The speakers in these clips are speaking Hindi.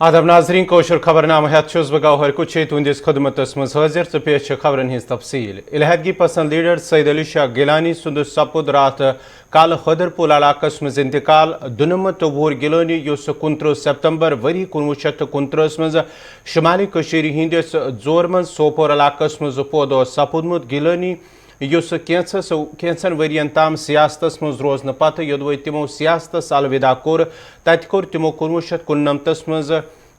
आदाब नाजरीन कोशर खबरनामा हेत गौहर कुछ तुंदिस खदमतस मज हाजिर तो पेश खबरन हिज तफसील। इलहदगी पसंद लीडर सईद अली शाह गिलानी सुंद सपुद रात कल खदरपुल इलाकस मज इंतकाल। दुनमत वोर गिलानी युस 29 सितंबर वरी 1929 मज शुमाली कशीर हिंदिस जोर मज सोपोर इलाकस मज पौधो सपुदमुत। गिलानी युस कैंसन वरियन ताम सियासतस मज रोजन पत योदव तिमो सियासतस अलविदा कोर तत कोर तिमो 1999 मज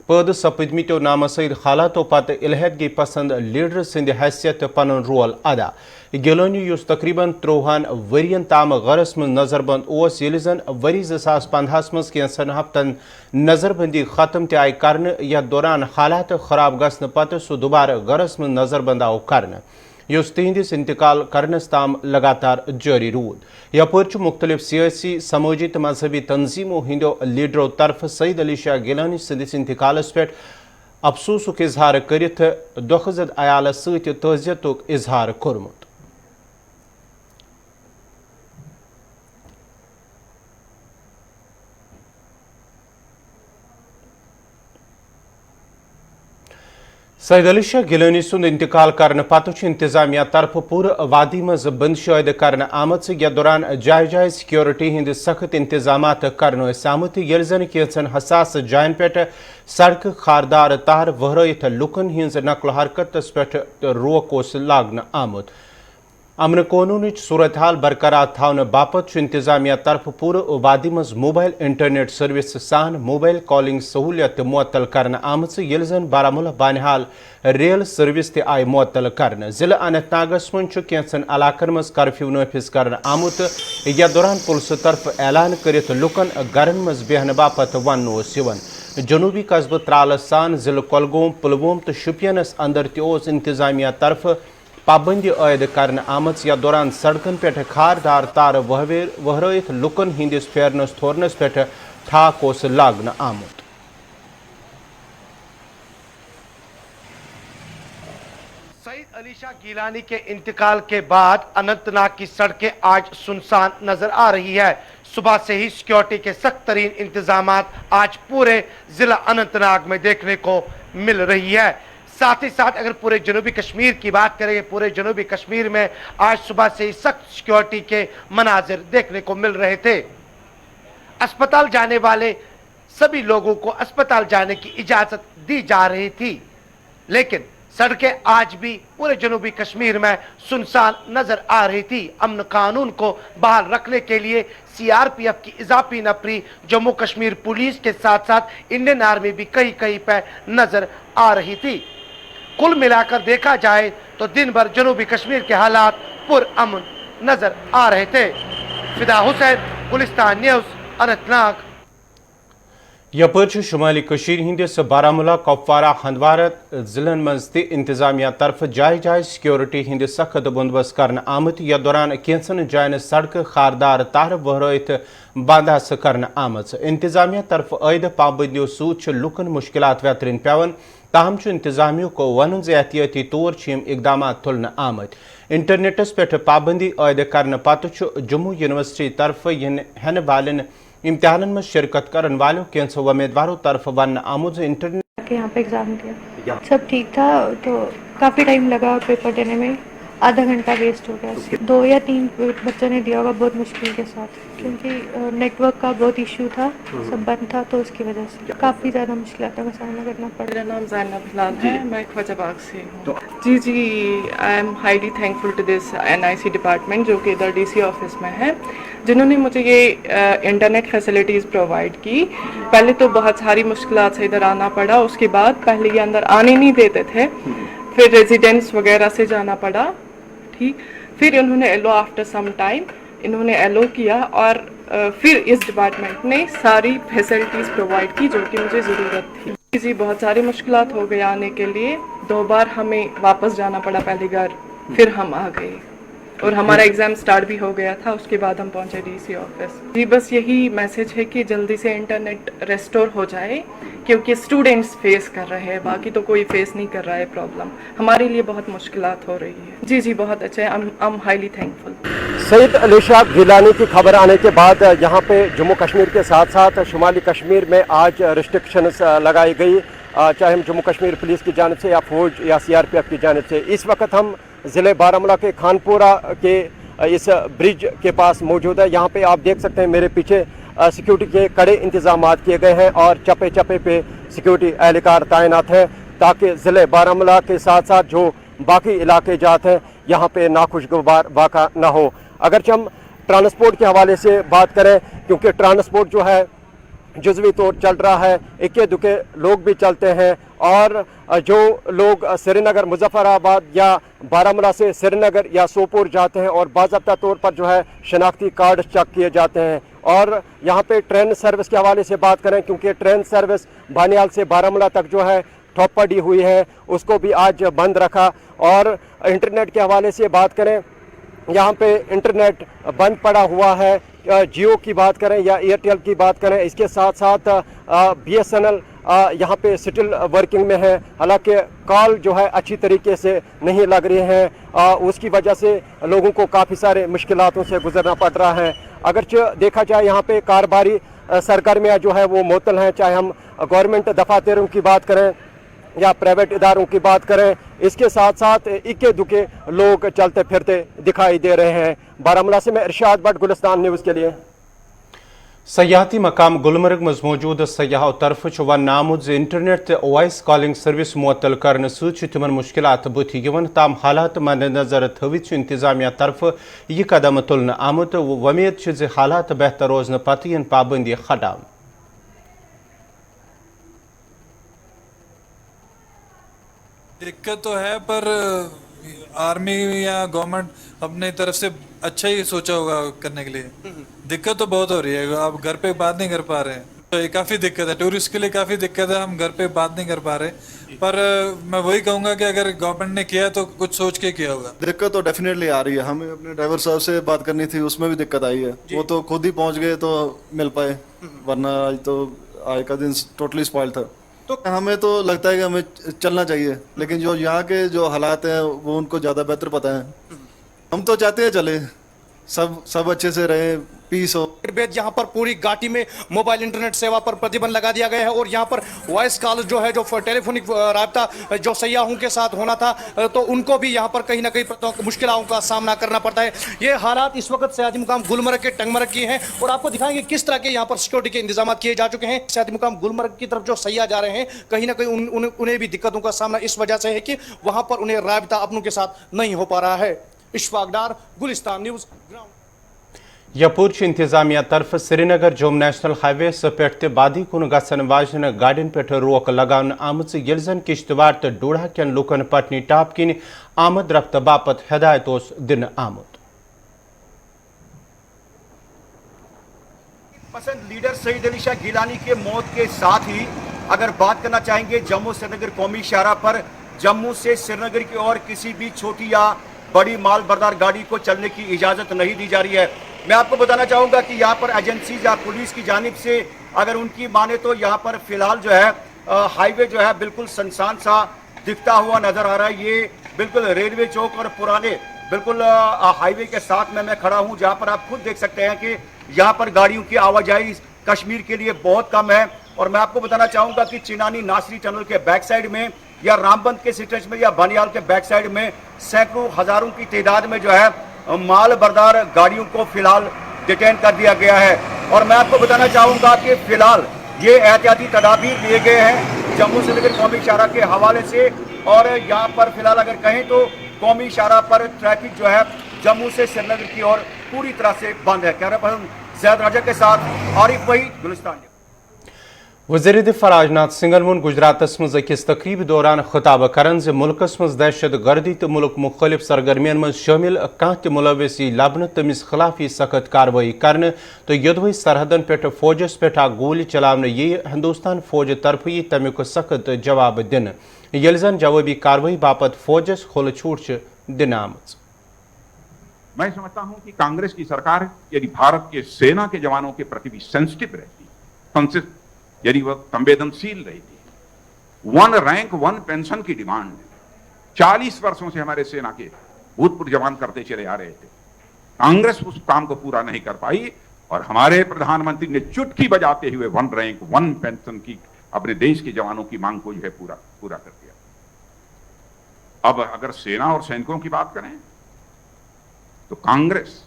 पैद सपदमितो नामसद हालातों पत इलहदगी पसंद लीडर सिंद हैसियत पन रोल अदा। गिलानी युस तकरीबन 30 वरियन ताम गरस मज नजरबंद ओस यिल जन वरी 2015 मज कैंसन हफ्तन नजरबंदी खत्म ते आय करन। यथ दौरान हालात खराब गसन पत सह दोबारा गरस मज नजरबंद आव करन युस तिहंदिस इंतकाल करनस ताम लगातार जारी रूद। यपर मुख्तलिफ सियासी समाजी तो मजहबी तंजीमों हिंदो लीडरों तरफ सईद अली शाह गिलानी सदिस इंतकालस पे अफसोसुक इजहार करित दुखजद अयालस सत तजियतुक इजहार कोरमुत। सईद अली शाह गिलानी सुंद इंतकाल करने पत इंतजामिया तरफ पूर वादी मज बंदिश आयद करने आमत यथ दौरान जाय जाय सिक्योरिटी हिंद सख्त इंतजाम करने आमुत यिल जन कैंसन हसास जायन पे सड़क खारदार तार वहरत लुकन हिंज नकल हरकतस पे रोक लागन आमुत। अमन कानून सूरत हाल बरकरार थावन बापत इंतजामिया तरफ पूर वादी मज मोबाइल इंटरनेट सर्विस सान मोबाइल कॉलिंग सहूलियत मुअत्तल करने आमत यिल जन बारामूला बानिहाल रेल सर्विस ते आय मुअत्तल करने। जिला अनंतनागस मज कैंसन इलाकन मज कर्फ्यू नाफिज करने आमुत। यथ दौरान पुलिस तरफ ऐलान करित लुकन गरन मज बेहन बापत वन जनूबी कस्बा त्रालस सान जिला कुलगाम पुलवाम तो शुपियनस अंदर तोस इंतजामिया तरफ पाबंदी आयद करने आमत। यथ दौरान सड़कन पे खारदार तार वहरत लुकन हिंदिस फेरनस थोरनस पे ठाक लागन आमुत। सईद अली शाह गिलानी के इंतकाल के बाद अनंतनाग की सड़कें आज सुनसान नजर आ रही है। सुबह से ही सिक्योरिटी के सख्त तरीन इंतजाम आज पूरे जिला अनंतनाग में देखने को मिल रही है। साथ ही साथ अगर पूरे जनूबी कश्मीर की बात करें, पूरे जनूबी कश्मीर में आज सुबह से ही सख्त सिक्योरिटी के मनाजिर देखने को मिल रहे थे। अस्पताल जाने वाले सभी लोगों को अस्पताल जाने की इजाजत दी जा रही थी, लेकिन सड़कें आज भी पूरे जनूबी कश्मीर में सुनसान नजर आ रही थी। अमन कानून को बहाल रखने के लिए सीआरपीएफ की इजाफी नफरी जम्मू कश्मीर पुलिस के साथ साथ इंडियन आर्मी भी कहीं कहीं पर नजर आ रही थी। कुल मिलाकर देखा जाए तो दिन भर जनूबी कश्मीर के हालात पुरअमन नजर आ रहे थे। फिदा हुसैन, गुलिस्तान न्यूज़, अनंतनाग। यपर शुमाली कशीर हिंदिस बारामूला कुपवारा हंदवारा जिलन मज इंतजामिया तरफ जाय जाय सिक्योरिटी हिंद सख्त बंदोबस्त करने आमुत। यथ दौरान कैंसन जायन सड़क खारदार तार वहरत बंद करने आमत। इंतजामिया तरफ आयद पाबंदियों सूत लुकन मुश्किलात व्यतरन पेवन, ताहम इंतजामियों को वन एहतियाती तौर इकदाम तुलन आमत। इंटरनेटस पे पाबंदी आयद करने पत जम्मू यूनिवर्सिटी तरफ हेन वालन इम्तिहान में शिरकत करने वालों कैंसर उम्मीदवारों तरफ वन आमुद इंटरनेट के यहाँ पे एग्ज़ाम दिया, सब ठीक था। तो काफ़ी टाइम लगा पेपर देने में, आधा घंटा वेस्ट हो गया। 2 या 3 बच्चों ने दिया होगा बहुत मुश्किल के साथ, क्योंकि नेटवर्क का बहुत इशू था, सब बंद था, तो उसकी वजह से काफ़ी ज़्यादा मुश्किलों का सामना करना पड़ा। मेरा नाम ज़ैनब हिलाल है, मैं ख्वाजाबाग से हूँ। जी I am highly thankful to this NIC department जो कि इधर DC ऑफिस में है, जिन्होंने मुझे ये इंटरनेट फैसिलिटीज़ प्रोवाइड की। पहले तो बहुत सारी मुश्किलात से इधर आना पड़ा, उसके बाद पहले ये अंदर आने नहीं देते थे, फिर रेजिडेंट्स वगैरह से जाना पड़ा, ठीक। फिर इन्होंने एलो आफ्टर सम टाइम इन्होंने एलो किया और फिर इस डिपार्टमेंट ने सारी फैसिलिटीज़ प्रोवाइड की जो कि मुझे ज़रूरत थी। जी बहुत सारी मुश्किलात हो गई आने के लिए, 2 बार हमें वापस जाना पड़ा पहले घर, फिर हम आ गए। और हमारा एग्जाम स्टार्ट भी हो गया था। उसके बाद हम पहुंचे डीसी ऑफिस। जी बस यही मैसेज है कि जल्दी से इंटरनेट रेस्टोर हो जाए, क्योंकि स्टूडेंट्स फेस कर रहे हैं, बाकी तो कोई फेस नहीं कर रहा है प्रॉब्लम। हमारे लिए बहुत मुश्किलात हो रही है। जी जी बहुत अच्छा है, I am highly thankful. Syed Ali Shah Gilani की खबर आने के बाद यहाँ पे जम्मू कश्मीर के साथ साथ शुमाली कश्मीर में आज रिस्ट्रिक्शंस लगाई गई, चाहे हम जम्मू कश्मीर पुलिस की जानिब से या फौज या CRPF की जानिब से। इस वक्त हम ज़िले बारामूला के खानपुरा के इस ब्रिज के पास मौजूद है। यहाँ पे आप देख सकते हैं मेरे पीछे सिक्योरिटी के कड़े इंतजाम किए गए हैं और चप्पे चप्पे पे सिक्योरिटी एहलकार तैनात हैं, ताकि ज़िले बारामूला के साथ साथ जो बाकी इलाके जाते हैं यहाँ पे नाखुशगवार वाक़ा ना हो। अगरचे हम ट्रांसपोर्ट के हवाले से बात करें, क्योंकि ट्रांसपोर्ट जो है जुज़वी तौर चल रहा है, इक्के दुक्के लोग भी चलते हैं और जो लोग श्रीनगर मुजफ्फराबाद या बारामूला से श्रीनगर या सोपोर जाते हैं और बाज़ाब्ता तौर पर जो है शनाख्ती कार्ड चेक किए जाते हैं। और यहाँ पे ट्रेन सर्विस के हवाले से बात करें, क्योंकि ट्रेन सर्विस बानियाल से बारामूला तक जो है ठप पड़ी हुई है, उसको भी आज बंद रखा। और इंटरनेट के हवाले से बात करें, यहाँ पे इंटरनेट बंद पड़ा हुआ है। जियो की बात करें या एयरटेल की बात करें, इसके साथ साथ BSNL यहाँ पे स्टिल वर्किंग में है, हालांकि कॉल जो है अच्छी तरीके से नहीं लग रही हैं। उसकी वजह से लोगों को काफ़ी सारे मुश्किलातों से गुजरना पड़ रहा है। अगरचे देखा जाए यहाँ पे कारोबारी सरगर्मियाँ जो है वो मुअत्तल हैं, चाहे हम गवर्नमेंट दफातरों की बात करें या प्राइवेट इदारों की बात करें। इसके साथ साथ इक्के दुक्के लोग चलते फिरते दिखाई दे रहे हैं। बारामूला से मैं इरशाद भट्ट, गुलिस्तान न्यूज़ के लिए। सयाहती मकाम गुलमर्ग मज मौजूद सयाहों तरफ वन आमुद इंटरनेट तो वॉइस कॉलिंग सर्विस मुअत्तल करने तिमन मुश्किलात बुथ यवन, ताम हालात मद्देनजर थवित इंतजामिया तरफ यह कदम तुलने आमुत। वमेद हालात बेहतर रोजन पत इन पाबंदी हटान। दिक्कत तो है, पर आर्मी या गवर्नमेंट अपने तरफ से अच्छा ही सोचा होगा करने के लिए। दिक्कत तो बहुत हो रही है, आप घर पे बात नहीं कर पा रहे हैं, तो ये काफ़ी दिक्कत है, टूरिस्ट के लिए काफ़ी दिक्कत है, हम घर पे बात नहीं कर पा रहे। पर मैं वही कहूँगा कि अगर गवर्नमेंट ने किया तो कुछ सोच के किया होगा। दिक्कत तो डेफिनेटली आ रही है, हमें अपने ड्राइवर साहब से बात करनी थी, उसमें भी दिक्कत आई है। वो तो खुद ही पहुँच गए तो मिल पाए, वरना आज तो आज का दिन टोटली स्पॉइल था। तो हमें तो लगता है कि हमें चलना चाहिए, लेकिन जो यहाँ के जो हालात हैं वो उनको ज़्यादा बेहतर पता है। हम तो चाहते हैं चले, सब अच्छे से रहे, पीस हो। यहाँ पर पूरी घाटी में मोबाइल इंटरनेट सेवा पर प्रतिबंध लगा दिया गया है और यहाँ पर वॉइस कॉल जो है, जो टेलीफोनिक राब्ता जो सयाहों के साथ होना था, तो उनको भी यहाँ पर कहीं ना कहीं मुश्किलों का सामना करना पड़ता है। ये हालात इस वक्त सयाहती मुकाम गुलमर्ग के टंगमर्ग की हैं और आपको दिखाएंगे किस तरह के यहाँ पर सिक्योरिटी के इंतजाम किए जा चुके हैं। सयाहती मुकाम गुलमर्ग की तरफ जो सयाह जा रहे हैं, कहीं ना कहीं उन्हें भी दिक्कतों का सामना इस वजह से है कि वहाँ पर उन्हें राब्ता अपनों के साथ नहीं हो पा रहा है। इशफाक डार, गुलिस्तान न्यूज़, ग्राउंड। यपुर इंतजामिया तरफ श्रीनगर जोम नेशनल हाईवे पे बादी कुन गसन वाजन गाड़ियों पे रोक लगान आमज, ये जन किश्तवाड़ तो डोड़ा कन लुकन पटनी टाप किन आमद रफ्त बापत हिदायत दिन आमुद। पसंद लीडर सईद अली शाह गिलानी के मौत के साथ ही अगर बात करना चाहेंगे जम्मू श्रीनगर कौमी शाहराह पर, जम्मू से श्रीनगर की ओर किसी भी छोटी या बड़ी माल बरदार गाड़ी को चलने की इजाज़त नहीं दी जा रही है। मैं आपको बताना चाहूँगा कि यहाँ पर एजेंसी या पुलिस की जानिब से अगर उनकी माने तो यहाँ पर फिलहाल जो है हाईवे जो है बिल्कुल सुनसान सा दिखता हुआ नज़र आ रहा है। ये बिल्कुल रेलवे चौक और पुराने बिल्कुल हाईवे के साथ में मैं खड़ा हूँ, जहाँ पर आप खुद देख सकते हैं कि यहाँ पर गाड़ियों की आवाजाही कश्मीर के लिए बहुत कम है। और मैं आपको बताना चाहूँगा कि चिनानी नासरी टनल के बैक साइड में या रामबंद के स्ट्रेच में या बानियाल के बैक साइड में सैकड़ों हज़ारों की तादाद में जो है माल बरदार गाड़ियों को फिलहाल डिटेन कर दिया गया है। और मैं आपको बताना चाहूँगा कि फिलहाल ये एहतियाती तदाबीर लिए गए हैं जम्मू श्रीनगर कौमी शाहराह के हवाले से। और यहाँ पर फिलहाल अगर कहें तो कौमी शाहराह पर ट्रैफिक जो है जम्मू से श्रीनगर की ओर पूरी तरह से बंद है। कैमरा पर्सन जैद राजा के साथ आरिफ वहीद, गुलिस्तान। वज़ीर दिफा राजनाथ सिंह वोन गुजरात मज अकिस तकरीब दौरान खिताब करान ज मुल्कस मज दहशत गर्दी तो मुल्क मुख्तलिफ सरगर्मियन मज शामिल कह त मुलविस लबन तमिस खिलाफ सख्त कार्रवाई करने तो योदवई सरहदन पे फौजस पे गोली चलाने ये हिंदुस्तान फौज तरफ तमिक सख्त जवाब दिन, ये जन जवाबी कार्रवाई बापत फौजस खुल छूट दिन आमज। मैं समझता हूं कि कांग्रेस की सरकार यदि भारत के सेना के जवानों के प्रति भी सेंसिटिव रहती, यदि वह संवेदनशील रहती, 1 रैंक 1 पेंशन की डिमांड 40 वर्षों से हमारे सेना के भूतपूर्व जवान करते चले आ रहे थे। कांग्रेस उस काम को पूरा नहीं कर पाई और हमारे प्रधानमंत्री ने चुटकी बजाते हुए 1 रैंक 1 पेंशन की अपने देश के जवानों की मांग को जो है पूरा कर दिया। अब अगर सेना और सैनिकों की बात करें तो कांग्रेस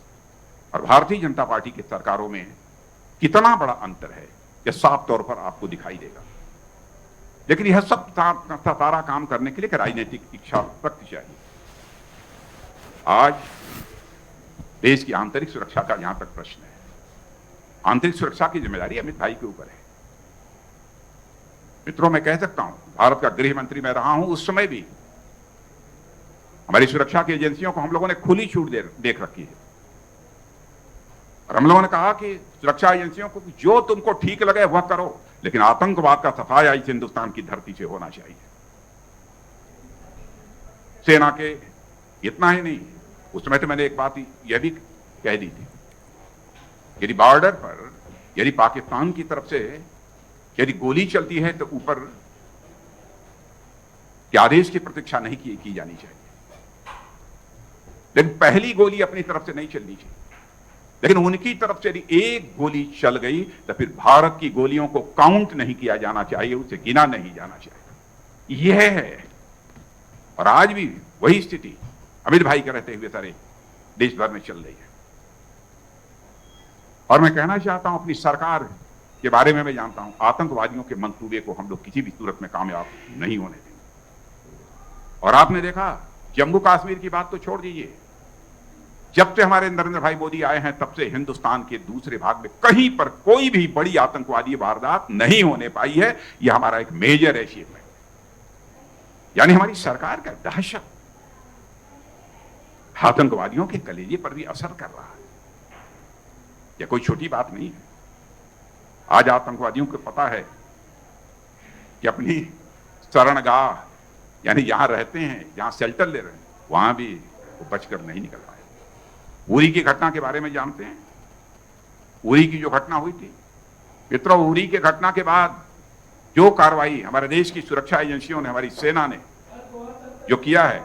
और भारतीय जनता पार्टी की सरकारों में कितना बड़ा अंतर है यह साफ तौर पर आपको दिखाई देगा। लेकिन यह सब सारा काम करने के लिए एक राजनीतिक इच्छा शक्ति चाहिए। आज देश की आंतरिक सुरक्षा का जहां तक प्रश्न है, आंतरिक सुरक्षा की जिम्मेदारी अमित भाई के ऊपर है। मित्रों, मैं कह सकता हूं, भारत का गृह मंत्री मैं रहा हूं, उस समय भी हमारी सुरक्षा की एजेंसियों को हम लोगों ने खुली छूट देख रखी है और हम लोगों ने कहा कि सुरक्षा एजेंसियों को जो तुमको ठीक लगे वह करो, लेकिन आतंकवाद का सफाया इस हिंदुस्तान की धरती से होना चाहिए। सेना के इतना ही नहीं, उस समय तो मैंने एक बात यह भी कह दी थी, यदि बॉर्डर पर यदि पाकिस्तान की तरफ से यदि गोली चलती है तो ऊपर के आदेश की प्रतीक्षा नहीं की जानी चाहिए, लेकिन पहली गोली अपनी तरफ से नहीं चलनी चाहिए। लेकिन उनकी तरफ से यदि एक गोली चल गई तो फिर भारत की गोलियों को काउंट नहीं किया जाना चाहिए, उसे गिना नहीं जाना चाहिए। यह है और आज भी वही स्थिति अमित भाई के रहते हुए सारे देश भर में चल रही है। और मैं कहना चाहता हूं, अपनी सरकार के बारे में मैं जानता हूं, आतंकवादियों के मंसूबे को हम लोग किसी भी सूरत में कामयाब नहीं होने देंगे। और आपने देखा, जम्मू कश्मीर की बात तो छोड़ दीजिए, जब से हमारे नरेंद्र भाई मोदी आए हैं तब से हिंदुस्तान के दूसरे भाग में कहीं पर कोई भी बड़ी आतंकवादी वारदात नहीं होने पाई है। यह हमारा एक मेजर अचीवमेंट, यानी हमारी सरकार का दहशत आतंकवादियों के कलेजे पर भी असर कर रहा है। यह कोई छोटी बात नहीं है। आज आतंकवादियों को पता है कि अपनी शरणगाह यानी जहां रहते हैं, जहां शेल्टर ले रहे हैं, वहां भी वो बचकर नहीं निकल पाए। उरी की घटना के बारे में जानते हैं, उरी की जो घटना हुई थी मित्रों, उरी के घटना के बाद जो कार्रवाई हमारे देश की सुरक्षा एजेंसियों ने, हमारी सेना ने जो किया है,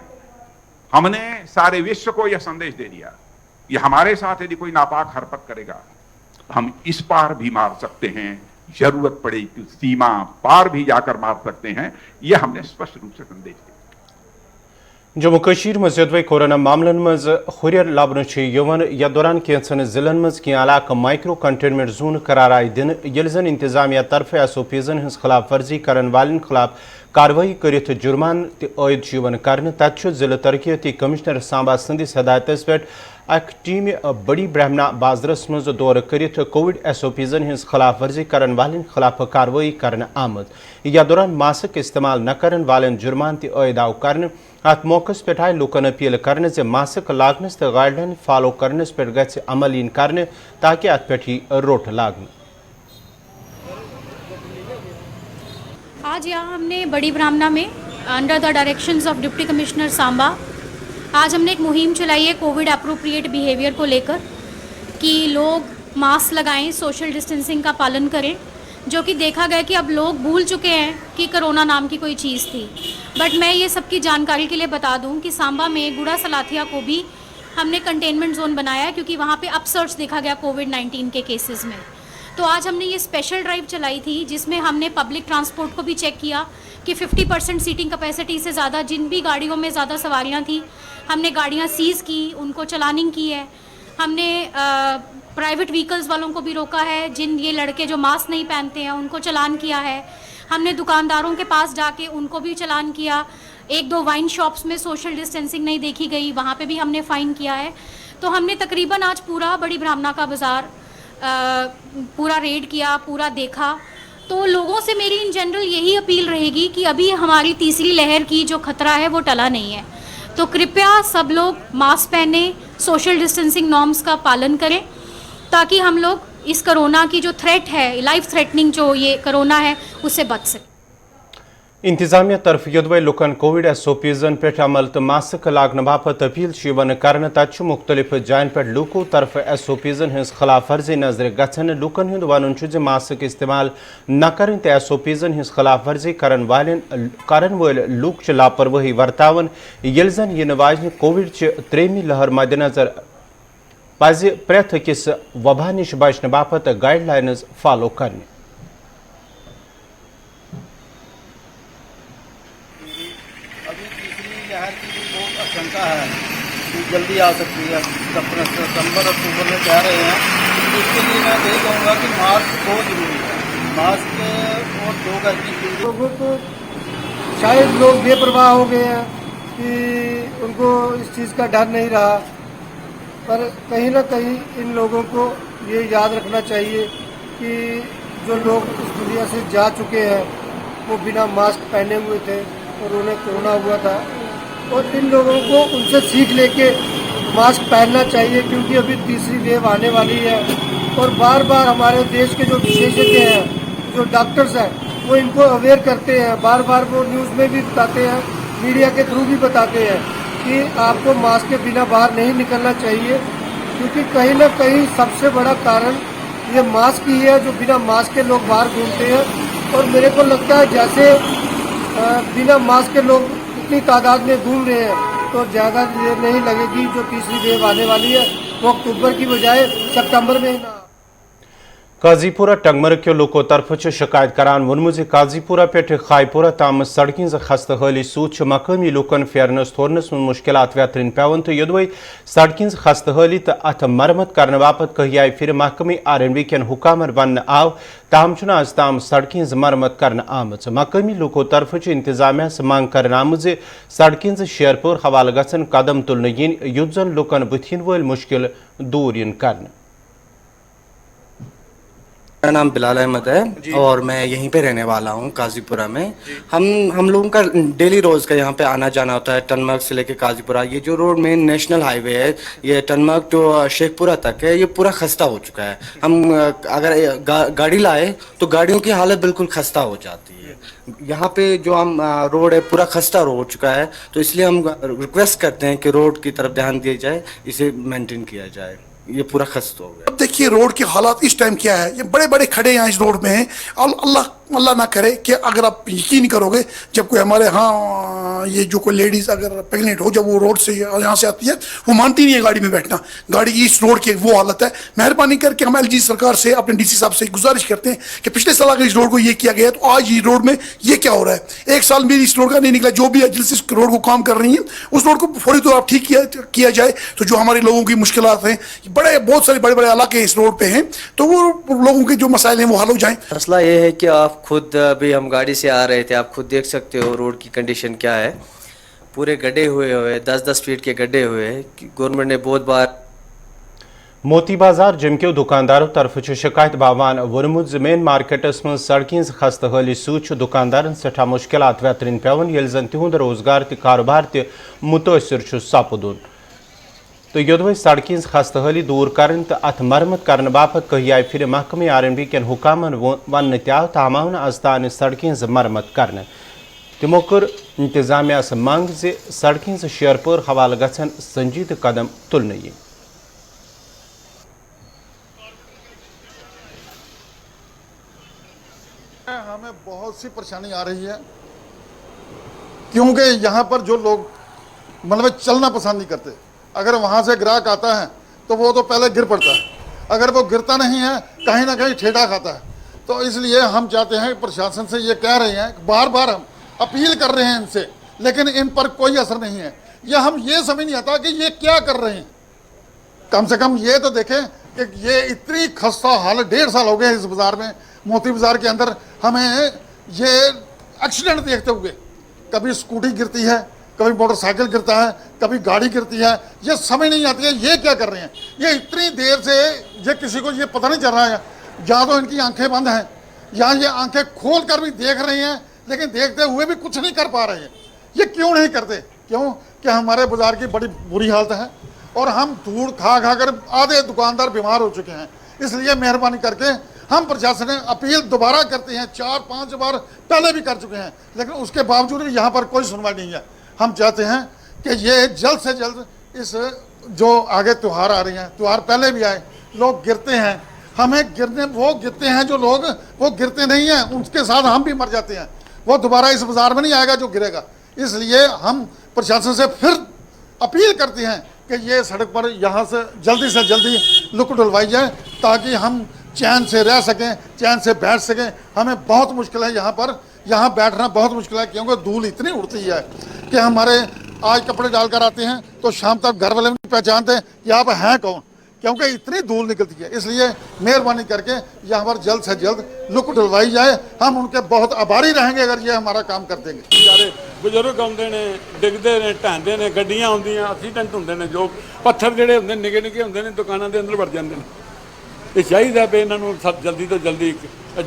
हमने सारे विश्व को यह संदेश दे दिया कि हमारे साथ यदि कोई नापाक हरकत करेगा हम इस पार भी मार सकते हैं, जरूरत पड़े तो सीमा पार भी जाकर मार सकते हैं। यह हमने स्पष्ट रूप से संदेश दिया। जम्मू कशीर में जदवे कोरोना मामलन मज हुरियर लबन या दौरान कैंसन जिलन मज की इलाक माइक्रो कंटेनमेंट जोन करार आय दिन, यिल जन इंतजामिया तरफ एसओपीजन हज खिलाफ वर्जी करन वालन खिलाफ कार्रवाई करित जुर्मान आयद यवन करने। तत जिला तरक्याती कमिश्नर सांबा संदिस हदायतस पे अक टीम बड़ी ब्रह्मना बाजरस मज दौर करित कोविड एसओपीजन हज खिलाफ वर्जी करन वालन खिलाफ कार्रवाई करने आमद। या दौरान मास्क इस्तेमाल न करन वालन जुर्मान आयद आव करने। अत मौकस पे आय लूकन अपील करने से मास्क लागनस तो गाइडलाइन फॉलो करनस पे गछ अमल इन करने ताकि अत पे रोट लागन। आज यहाँ हमने बड़ी ब्राह्मणा में under the directions of deputy commissioner Samba आज हमने एक मुहिम चलाई है कोविड अप्रोप्रिएट बिहेवियर को लेकर कि लोग मास्क लगाएं, सोशल डिस्टेंसिंग का पालन करें, जो कि देखा गया कि अब लोग भूल चुके हैं कि कोरोना नाम की कोई चीज़ थी। बट मैं ये सबकी जानकारी के लिए बता दूं कि सांबा में गुड़ा सलाथिया को भी हमने कंटेनमेंट जोन बनाया है, क्योंकि वहाँ पे अपसर्च देखा गया कोविड-19 के केसेस में। तो आज हमने ये स्पेशल ड्राइव चलाई थी जिसमें हमने पब्लिक ट्रांसपोर्ट को भी चेक किया कि 50% सीटिंग कैपेसिटी से ज़्यादा जिन भी गाड़ियों में ज़्यादा सवारियाँ थी हमने गाड़ियाँ सीज़ की, उनको चलानिंग की है। हमने प्राइवेट व्हीकल्स वालों को भी रोका है, जिन ये लड़के जो मास्क नहीं पहनते हैं उनको चलान किया है। हमने दुकानदारों के पास जाके उनको भी चलान किया। 1-2 वाइन शॉप्स में सोशल डिस्टेंसिंग नहीं देखी गई, वहाँ पे भी हमने फ़ाइन किया है। तो हमने तकरीबन आज पूरा बड़ी ब्राह्मणा का बाज़ार पूरा रेड किया, पूरा देखा। तो लोगों से मेरी इन जनरल यही अपील रहेगी कि अभी हमारी तीसरी लहर की जो खतरा है वो टला नहीं है, तो कृपया सब लोग मास्क पहने, सोशल डिस्टेंसिंग नॉर्म्स का पालन करें, ताकि हम लोग इस कोरोना की जो थ्रेट है, लाइफ थ्रेटनिंग जो ये कोरोना है, उससे बच सकें। इंतजामिया तरफ युदवे लुकन कोविड SOPs पे अमल तो मास्क लागन बापत अपील वन कर तथ मुख्तलिफ जायन पे लूको तरफ SOPs हज खिलाफ वर्जी नजर गन लूकन हुंद वन मास्क इस्तेमाल न कर तो SOPs हज खिलाफ वर्जी कर वल लूक लापरवाही वर्तावन ये जन इन वाजन कोविड त्रेमी लहर मद्देनजर पज प्रेथ अकिस वबा नश बचने बापत गाइडलाइन्स फॉलो करने। लहर की भी बहुत आशंका है कि जल्दी आ सकती है, सितंबर अक्टूबर में कह रहे हैं। तो इसके लिए मैं यही कहूँगा कि मास्क बहुत जरूरी है। मास्क और 2 गज की दूरी। लोगों को शायद लोग बेपरवाह हो गए हैं कि उनको इस चीज़ का डर नहीं रहा, पर कहीं ना कहीं इन लोगों को ये याद रखना चाहिए कि जो लोग इस दुनिया से जा चुके हैं वो बिना मास्क पहने हुए थे और उन्हें कोरोना हुआ था, और इन लोगों को उनसे सीख लेके मास्क पहनना चाहिए, क्योंकि अभी तीसरी वेव आने वाली है। और बार बार हमारे देश के जो विशेषज्ञ हैं, जो डॉक्टर्स हैं, वो इनको अवेयर करते हैं, बार बार वो न्यूज़ में भी बताते हैं, मीडिया के थ्रू भी बताते हैं कि आपको मास्क के बिना बाहर नहीं निकलना चाहिए, क्योंकि कहीं ना कहीं सबसे बड़ा कारण ये मास्क ही है, जो बिना मास्क के लोग बाहर घूमते हैं। और मेरे को लगता है जैसे बिना मास्क के लोग इतनी तादाद में घूम रहे हैं तो ज़्यादा देर नहीं लगेगी जो तीसरी वेव आने वाली है वो अक्टूबर की बजाय सितंबर में ना। काजीपुरा टंगमर के लोको तरफ शिकायत करान वोनमु काजीपुरा पे खाईपुरा ताम सड़कें खस्त हाली सूद मकामी लूकन फेरनस थोरनस में मुश्किलात व्यतरन पेवन तो युदवे सड़कें खस्त हाली तो अथ मरम्मत करने बापत कहियाय फिर महकमी RNB कन हुकामर वन आव ताम आज ताम सड़कें मरम्मत करने आम मकामी लूको तरफ इंतजामिया मांग कर आम सड़कें शेरपुर हवाल गसन कदम तुलन yin युत जन लूकन बुथिन वल मुश्किल दूर yin कर। मेरा नाम बिलाल अहमद है और मैं यहीं पे रहने वाला हूँ काजीपुरा में। हम लोगों का डेली रोज़ का यहाँ पे आना जाना होता है टनमर्ग से लेके काजीपुरा। ये जो रोड मेन नेशनल हाईवे है, ये टनमर्ग जो शेखपुरा तक है, ये पूरा खस्ता हो चुका है। हम अगर गाड़ी लाए तो गाड़ियों की हालत बिल्कुल खस्ता हो जाती है। यहाँ पे जो हम रोड है पूरा खस्ता हो चुका है, तो इसलिए हम रिक्वेस्ट करते हैं कि रोड की तरफ ध्यान दिया जाए, इसे मेंटेन किया जाए। ये पूरा खस्त हो गया। अब देखिए रोड के हालात इस टाइम क्या है, ये बड़े बड़े खड़े यहाँ इस रोड में हैं। अल्लाह ना करे कि अगर आप यकीन करोगे, जब कोई हमारे यहाँ ये जो कोई लेडीज अगर प्रेग्नेंट हो, जब वो रोड से यहाँ से आती है, वो मानती नहीं है गाड़ी में बैठना। गाड़ी की इस रोड की वो हालत है। मेहरबानी करके हम LG सरकार से, अपने DC साहब से गुजारिश करते हैं कि पिछले साल अगर इस रोड को ये किया गया तो आज ये रोड में ये क्या हो रहा है। 1 साल में इस रोड का नहीं निकला। जो भी एजेंसी इस रोड को काम कर रही है, उस रोड को फौरी तौर पर ठीक किया जाए, तो जो हमारे लोगों की मुश्किलात हैं, बहुत सारे बड़े बड़े इलाके इस रोड पे हैं, तो वो लोगों के जो मसाइल हैं वो हल हो जाएं। मसला ये है कि आप खुद, अभी हम गाड़ी से आ रहे थे, आप खुद देख सकते हो रोड की कंडीशन क्या है। पूरे गड्ढे हुए 10-10 फीट के गड्ढे हुए। गवर्नमेंट ने बहुत बार मोती बाजार जमक्यो दुकानदारों तरफ शिकायत बावान वरमुद मेन मार्केटस में सड़कें खस्त हाली सूद दुकानदारन सठा मुश्किलात व्यतरन पेवन ये जन तिहुंद रोजगार तो कारोबार तो मुतासर सपदुन। तो योदवे सड़कें खस्त हाली दूर करन तो अथ मरम्मत करने बापत कहियाय फिर महकमे RNB कन हुकामन वन त्याव तामावन आस्तान सड़कें मरम्मत करने। तमो कर इंतजामिया मांग जे सड़कें शेरपुर हवाल गसन संजीद कदम तुलन। हमें बहुत सी परेशानी आ रही है, क्योंकि यहाँ पर जो लोग मतलब चलना पसंद नहीं करते। अगर वहाँ से ग्राहक आता है तो वो तो पहले गिर पड़ता है, अगर वो गिरता नहीं है कहीं ना कहीं ठेठा खाता है। तो इसलिए हम चाहते हैं, प्रशासन से ये कह रहे हैं, बार बार हम अपील कर रहे हैं इनसे, लेकिन इन पर कोई असर नहीं है। हम ये समझ नहीं आता कि ये क्या कर रहे हैं। कम से कम ये तो देखें कि ये इतनी खस्ता हालत 1.5 साल हो गए इस बाज़ार में, मोती बाज़ार के अंदर हमें ये एक्सीडेंट देखते हुए। कभी स्कूटी गिरती है, कभी मोटरसाइकिल गिरता है, कभी गाड़ी गिरती है। ये समझ नहीं आती है ये क्या कर रहे हैं। ये इतनी देर से ये किसी को ये पता नहीं चल रहा है, या तो इनकी आंखें बंद हैं या ये आंखें खोल कर भी देख रहे हैं, लेकिन देखते हुए भी कुछ नहीं कर पा रहे हैं। ये क्यों नहीं करते? क्यों कि हमारे बाज़ार की बड़ी बुरी हालत है और हम धूल खा खा कर आधे दुकानदार बीमार हो चुके हैं। इसलिए मेहरबानी करके हम प्रशासन ने अपील दोबारा करते हैं, 4-5 बार पहले भी कर चुके हैं, लेकिन उसके बावजूद भी यहाँ पर कोई सुनवाई नहीं है। हम चाहते हैं कि ये जल्द से जल्द इस जो आगे त्यौहार आ रहे हैं, त्यौहार पहले भी आए, लोग गिरते हैं, हमें गिरने वो गिरते हैं जो लोग वो गिरते नहीं हैं, उनके साथ हम भी मर जाते हैं, वो दोबारा इस बाजार में नहीं आएगा जो गिरेगा। इसलिए हम प्रशासन से फिर अपील करते हैं कि ये सड़क पर यहाँ से जल्दी लुक डलवाई जाए ताकि हम चैन से रह सकें, चैन से बैठ सकें। हमें बहुत मुश्किल है यहाँ पर, यहाँ बैठना बहुत मुश्किल है, क्योंकि धूल इतनी उड़ती है कि हमारे आज कपड़े डालकर आते हैं तो शाम तक घर वाले नहीं पहचानते कि आप हैं कौन, क्योंकि इतनी धूल निकलती है। इसलिए मेहरबानी करके यहाँ पर जल्द से जल्द लुक डलवाई जाए, हम उनके बहुत आभारी रहेंगे अगर ये हमारा काम कर देंगे। बेचारे बजुर्ग आते हैं, डिगते हैं, ढांते हैं, गड्डियां आउंदियां, एक्सीडेंट होंदे ने, जो पत्थर जिहड़े होंदे निक्के निक्के होंदे ने दुकानां दे अंदर वड़ जांदे ने। ਇਹ ਚਾਹੀਦਾ ਵੀ ਇਹਨਾਂ ਨੂੰ ਜਲਦੀ ਤੋਂ ਜਲਦੀ,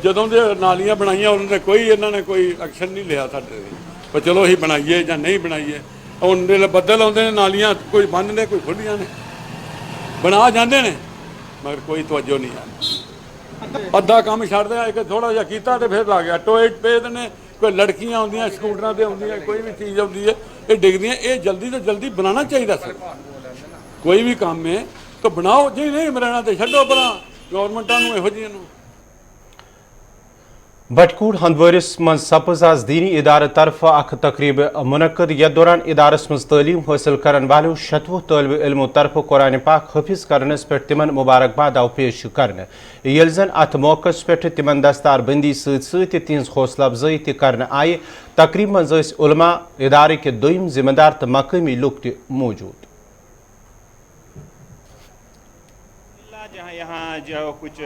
ਜਦੋਂ ਦੇ ਨਾਲੀਆਂ ਬਣਾਈਆਂ ਉਹਨਾਂ ਨੇ ਕੋਈ ਇਹਨਾਂ ਨੇ ਕੋਈ ਐਕਸ਼ਨ ਨਹੀਂ ਲਿਆ ਸਾਡੇ ਤੇ, ਪਰ ਚਲੋ ਅਸੀਂ ਬਣਾਈਏ ਜਾਂ ਨਹੀਂ ਬਣਾਈਏ। ਹੁਣ ਦੇ ਬੱਦਲ ਆਉਂਦੇ ਨੇ, ਨਾਲੀਆਂ ਕੋਈ ਬੰਦ ਨੇ ਕੋਈ ਖੁੱਲੀਆਂ ਨੇ, ਬਣਾ ਜਾਂਦੇ ਨੇ ਮਗਰ ਕੋਈ ਤਵੱਜੋ ਨਹੀਂ ਆ। ਅੱਧਾ ਕੰਮ ਛੱਡਦੇ ਆ ਕਿ ਥੋੜਾ ਜਿਹਾ ਕੀਤਾ ਤੇ ਫਿਰ ਲੱਗ ਗਿਆ ਟੋਏ ਪੇਦ ਨੇ, ਕੋਈ ਲੜਕੀਆਂ ਆਉਂਦੀਆਂ ਸਕੂਟਰਾਂ ਤੇ ਆਉਂਦੀਆਂ, ਕੋਈ ਵੀ ਚੀਜ਼ ਆਉਂਦੀ ਹੈ ਇਹ ਡਿੱਗਦੀਆਂ। ਇਹ ਜਲਦੀ ਤੋਂ ਜਲਦੀ ਬਣਾਉਣਾ ਚਾਹੀਦਾ ਸਰ, ਕੋਈ ਵੀ ਕੰਮ ਹੈ ਤਾਂ ਬਣਾਓ, ਜੇ ਨਹੀਂ ਬਣਾਉਣਾ ਤੇ ਛੱਡੋ ਪਰਾਂ गवर्नमेंटा ਇਹੋ ਜਿਹੀਆਂ ਨੂੰ। बटकूड़ हंदवरिस मं सपज आज दीनी इदारे तरफ अख तकरीब मुनक्कद यथ दौरान इदारस मं तालीम हासिल करन वालों 60 तालिब इल्मों तरफ कुरान पाक हफिज करनस पे तिमन मुबारकबाद आव पेश करने, येल जन अत मौकस पे तिमन दस्तार बंदी सत तिहज हौसला अफजाई त करने आये। तकरीब मं उलमा, इदारे के दोयम जिम्मेदार तो मकामी लोग त मौजूद। यहाँ जो कुछ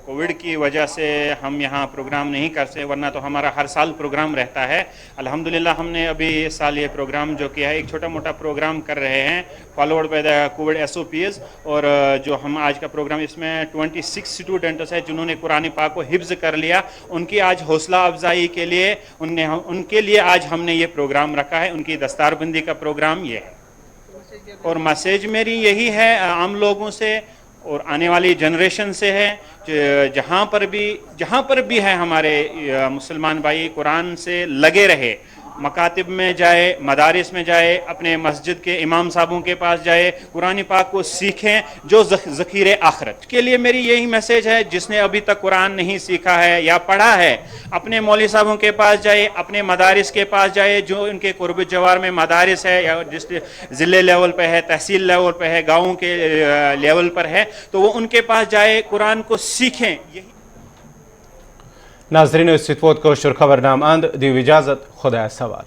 कोविड की वजह से हम यहाँ प्रोग्राम नहीं कर सकते, वरना तो हमारा हर साल प्रोग्राम रहता है। अल्हम्दुलिल्लाह हमने अभी इस साल ये प्रोग्राम जो किया है, एक छोटा मोटा प्रोग्राम कर रहे हैं फॉलोअर्ड बाय द कोविड SOPs। और जो हम आज का प्रोग्राम, इसमें 26 स्टूडेंट्स हैं जिन्होंने कुरान पाक को हिफ्ज़ कर लिया, उनकी आज हौसला अफजाई के लिए उनके लिए आज हमने ये प्रोग्राम रखा है। उनकी दस्तारबंदी का प्रोग्राम ये है। और मैसेज मेरी यही है आम लोगों से और आने वाली जनरेशन से है, जहाँ पर भी है हमारे मुसलमान भाई, कुरान से लगे रहे, मकातिब में जाए, मदारिस में जाए, अपने मस्जिद के इमाम साहबों के पास जाए, कुरान पाक को सीखें जो ज़ख़ीरे आखिरत के लिए। मेरी यही मैसेज है, जिसने अभी तक कुरान नहीं सीखा है या पढ़ा है, अपने मौलवी साहबों के पास जाए, अपने मदारिस के पास जाए, जो उनके कुर्ब जवार में मदारिस है या जिस ज़िले लेवल पर है, तहसील लेवल पर है, गाँव के लेवल पर है, तो वो उनके पास जाए, कुरान को सीखें। नाज़रीन, इस खबरनाम अंद दी इजाज़त, खुदा सवाल।